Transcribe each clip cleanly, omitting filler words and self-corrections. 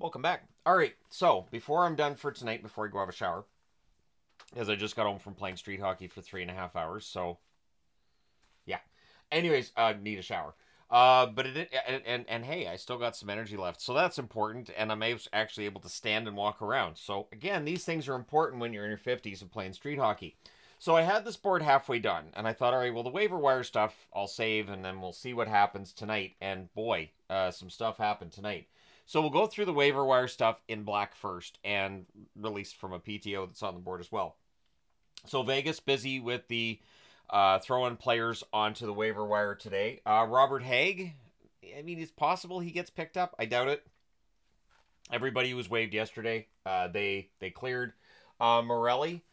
Welcome back. All right, so before I'm done for tonight, before I go have a shower, as I just got home from playing street hockey for 3.5 hours, so yeah. Anyways, need a shower. But and hey, I still got some energy left, so that's important, and I'm actually able to stand and walk around. So again, these things are important when you're in your 50s and playing street hockey. So I had this board halfway done, and I thought, all right, well, the waiver wire stuff I'll save, and then we'll see what happens tonight. And boy, some stuff happened tonight. So we'll go through the waiver wire stuff in black first, and released from a PTO that's on the board as well. So Vegas busy with the throwing players onto the waiver wire today. Robert Haig, I mean, it's possible he gets picked up. I doubt it. Everybody who was waived yesterday, they cleared. Morelli,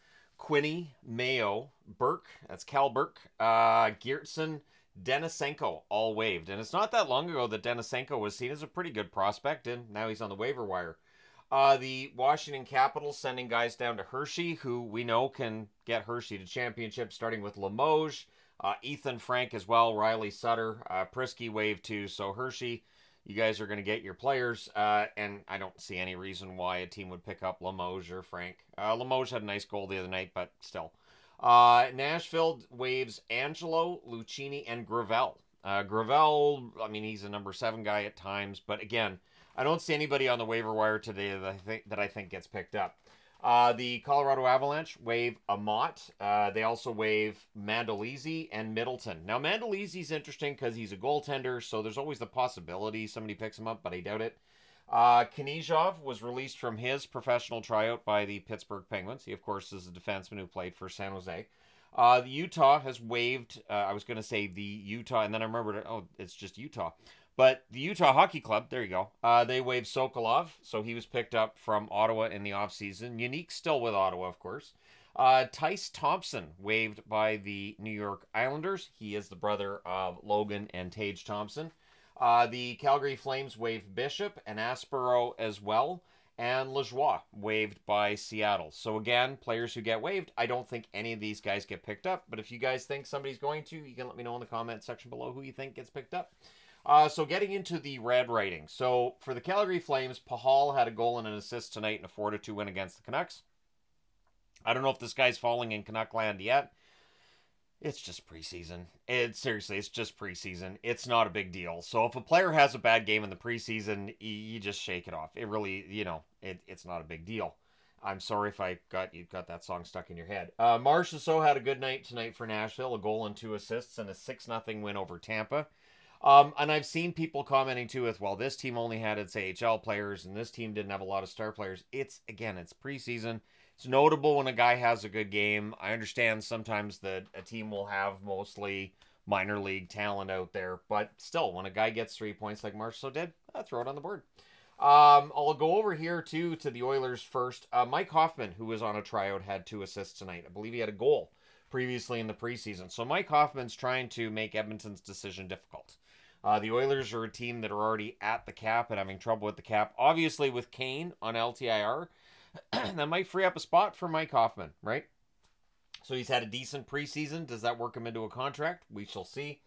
Quinney, Mayo, Burke, that's Cal Burke, Geertsen, Denisenko, all waived. And it's not that long ago that Denisenko was seen as a pretty good prospect, and now he's on the waiver wire. The Washington Capitals sending guys down to Hershey, who we know can get Hershey to championships, starting with Limoges, Ethan Frank as well, Riley Sutter, Prisky wave too. So Hershey, you guys are going to get your players, and I don't see any reason why a team would pick up Limoges or Frank. Limoges had a nice goal the other night, but still. Nashville waves Angelo, Lucchini, and Gravel. Gravel, I mean, he's a number 7 guy at times, but again, I don't see anybody on the waiver wire today that I think gets picked up. The Colorado Avalanche waive Amat. They also waive Mandolese and Middleton. Now, Mandolizi's interesting because he's a goaltender, so there's always the possibility somebody picks him up, but I doubt it. Knizhov was released from his professional tryout by the Pittsburgh Penguins. He, of course, is a defenseman who played for San Jose. The Utah has waived, I was going to say the Utah, and then I remembered, oh, it's just Utah. But the Utah Hockey Club, there you go, they waived Sokolov, so he was picked up from Ottawa in the offseason. Unique still with Ottawa, of course. Tice Thompson waived by the New York Islanders. He is the brother of Logan and Tage Thompson. The Calgary Flames waived Bishop and Aspero as well. And Lajoie waived by Seattle. So again, players who get waived, I don't think any of these guys get picked up. But if you guys think somebody's going to, you can let me know in the comment section below who you think gets picked up. So getting into the red writing. So for the Calgary Flames, Pahal had a goal and an assist tonight in a 4-2 win against the Canucks. I don't know if this guy's falling in Canuck land yet. It's just preseason. Seriously, it's just preseason. It's not a big deal. So if a player has a bad game in the preseason, you just shake it off. It really, it's not a big deal. I'm sorry if you got that song stuck in your head. Marchessault had a good night tonight for Nashville, a goal and 2 assists, and a 6-0 win over Tampa. And I've seen people commenting too with, well, this team only had its AHL players and this team didn't have a lot of star players. It's preseason. It's notable when a guy has a good game. I understand sometimes that a team will have mostly minor league talent out there, but still, when a guy gets 3 points like Marchessault did, throw it on the board. I'll go over here too to the Oilers first. Mike Hoffman, who was on a tryout, had 2 assists tonight. I believe he had a goal previously in the preseason. So Mike Hoffman's trying to make Edmonton's decision difficult. The Oilers are a team that are already at the cap and having trouble with the cap. Obviously, with Kane on LTIR, that might free up a spot for Mike Hoffman, right? So he's had a decent preseason. Does that work him into a contract? We shall see.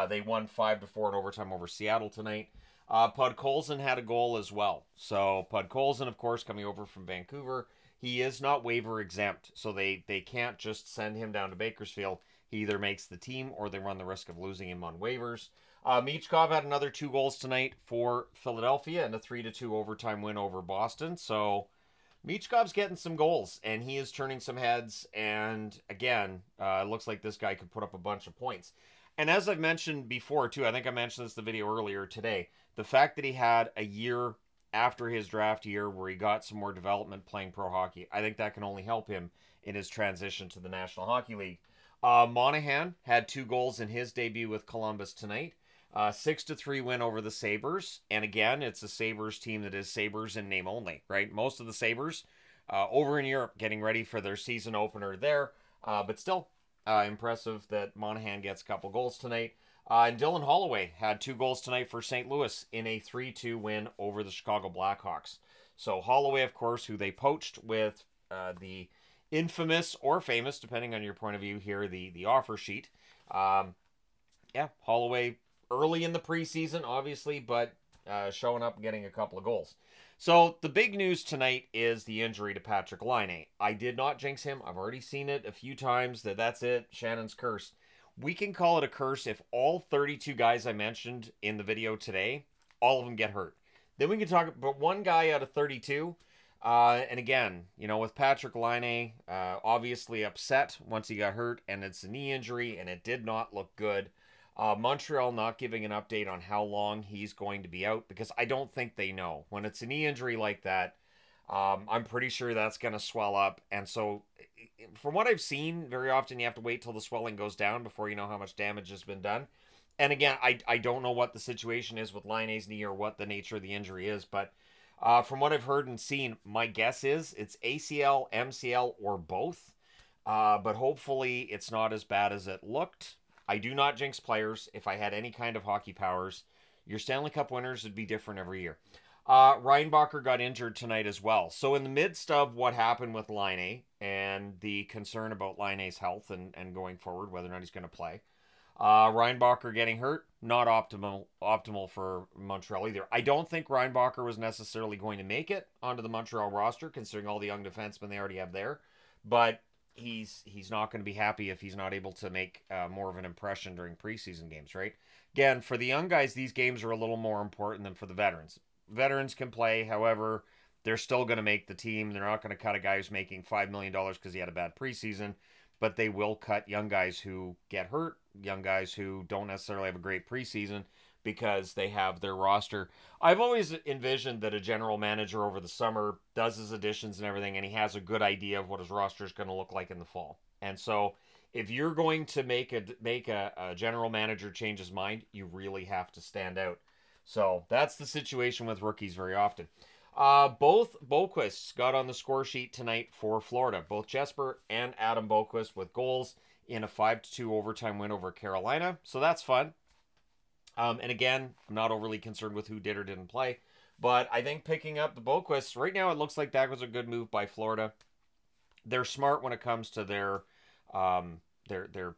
They won 5-4 in overtime over Seattle tonight. Podkolzin had a goal as well. So Podkolzin, of course, coming over from Vancouver. He is not waiver exempt, so they can't just send him down to Bakersfield. He either makes the team or they run the risk of losing him on waivers. Michkov had another 2 goals tonight for Philadelphia and a 3-2 overtime win over Boston. So Michkov's getting some goals, and he is turning some heads. And again, it looks like this guy could put up a bunch of points. And as I've mentioned before, too, I think I mentioned this in the video earlier today, the fact that he had a year after his draft year where he got some more development playing pro hockey, I think that can only help him in his transition to the National Hockey League. Monahan had 2 goals in his debut with Columbus tonight. 6-3 win over the Sabres. And again, it's a Sabres team that is Sabres in name only, right? Most of the Sabres over in Europe getting ready for their season opener there. But still impressive that Monahan gets a couple goals tonight. And Dylan Holloway had 2 goals tonight for St. Louis in a 3-2 win over the Chicago Blackhawks. So Holloway, of course, who they poached with the infamous or famous, depending on your point of view here, the offer sheet. Yeah, Holloway early in the preseason, obviously, but showing up and getting a couple of goals. So the big news tonight is the injury to Patrik Laine. I did not jinx him. I've already seen it a few times that's it. Shannon's curse. We can call it a curse if all 32 guys I mentioned in the video today, all of them get hurt. Then we can talk about one guy out of 32. And again, with Patrik Laine, obviously upset once he got hurt, and it's a knee injury, and it did not look good. Montreal not giving an update on how long he's going to be out, because I don't think they know. When it's a knee injury like that, I'm pretty sure that's going to swell up. And so, from what I've seen, very often you have to wait till the swelling goes down before you know how much damage has been done. And again, I don't know what the situation is with Laine's knee or what the nature of the injury is, but from what I've heard and seen, my guess is it's ACL, MCL, or both. But hopefully it's not as bad as it looked. I do not jinx players. If I had any kind of hockey powers, your Stanley Cup winners would be different every year. Reinbacher got injured tonight as well. So in the midst of what happened with Laine and the concern about Laine's health and going forward, whether or not he's going to play, Reinbacher getting hurt, not optimal for Montreal either. I don't think Reinbacher was necessarily going to make it onto the Montreal roster, considering all the young defensemen they already have there. But he's not going to be happy if he's not able to make more of an impression during preseason games, right? Again, for the young guys, these games are a little more important than for the veterans. Veterans can play, however, they're still going to make the team. They're not going to cut a guy who's making $5 million because he had a bad preseason, but they will cut young guys who get hurt, young guys who don't necessarily have a great preseason because they have their roster. I've always envisioned that a general manager over the summer does his additions and everything, and he has a good idea of what his roster is going to look like in the fall. And so if you're going to make a general manager change his mind, you really have to stand out. So that's the situation with rookies very often. Both Boqvists got on the score sheet tonight for Florida. Both Jesper and Adam Boqvist with goals in a 5-2 overtime win over Carolina. So that's fun. And again, I'm not overly concerned with who did or didn't play. But I think picking up the Boqvists, right now it looks like that was a good move by Florida. They're smart when it comes to their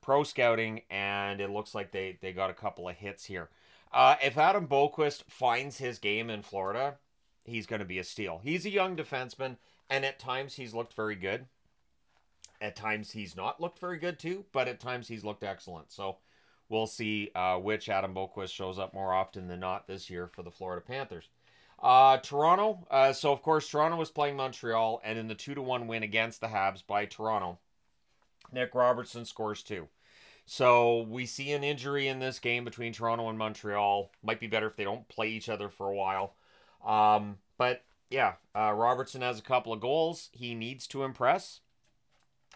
pro scouting, and it looks like they got a couple of hits here. If Adam Boqvist finds his game in Florida, he's going to be a steal. He's a young defenseman, and at times he's looked very good. At times he's not looked very good too, but at times he's looked excellent. So we'll see which Adam Boqvist shows up more often than not this year for the Florida Panthers. Toronto. So, of course, Toronto was playing Montreal, and in the 2-1 win against the Habs by Toronto, Nick Robertson scores 2. So we see an injury in this game between Toronto and Montreal. Might be better if they don't play each other for a while. But yeah, Robertson has a couple of goals. He needs to impress.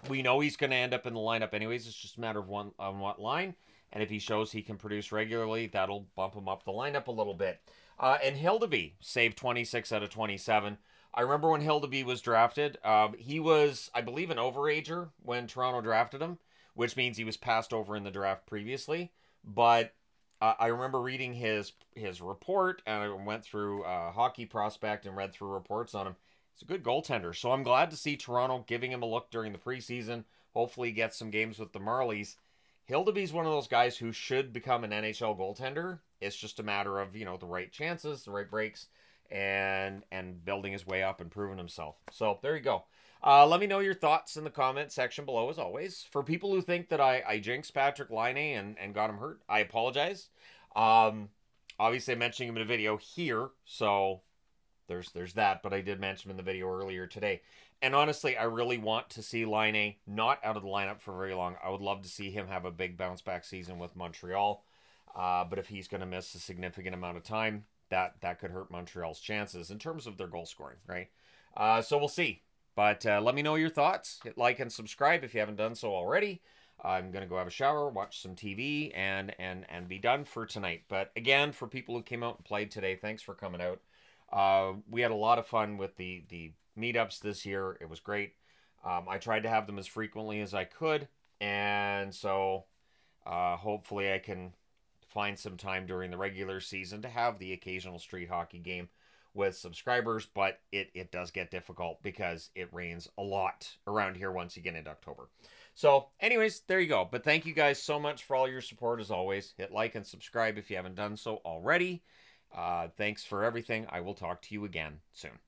We know he's going to end up in the lineup anyways. It's just a matter of on what line. And if he shows he can produce regularly, that'll bump him up the lineup a little bit. And Hildeby saved 26 out of 27. I remember when Hildeby was drafted. He was, I believe, an overager when Toronto drafted him, which means he was passed over in the draft previously. But I remember reading his report, and I went through Hockey Prospect and read through reports on him. He's a good goaltender, so I'm glad to see Toronto giving him a look during the preseason. Hopefully he gets some games with the Marlies. Hildeby's one of those guys who should become an NHL goaltender. It's just a matter of, the right chances, the right breaks, and building his way up and proving himself. So there you go. Let me know your thoughts in the comment section below, as always. For people who think that I jinxed Patrik Laine and got him hurt, I apologize. Obviously, I'm mentioning him in a video here, so there's that, but I did mention him in the video earlier today. And honestly, I really want to see Laine not out of the lineup for very long. I would love to see him have a big bounce-back season with Montreal. But if he's going to miss a significant amount of time, that could hurt Montreal's chances in terms of their goal scoring, right? So we'll see. But let me know your thoughts. Hit like and subscribe if you haven't done so already. I'm going to go have a shower, watch some TV, and be done for tonight. But again, for people who came out and played today, thanks for coming out. We had a lot of fun with the meetups this year. It was great. I tried to have them as frequently as I could. And so hopefully I can find some time during the regular season to have the occasional street hockey game with subscribers, but it does get difficult because it rains a lot around here once you get into October. So anyways, there you go. But thank you guys so much for all your support as always. Hit like and subscribe if you haven't done so already. Thanks for everything. I will talk to you again soon.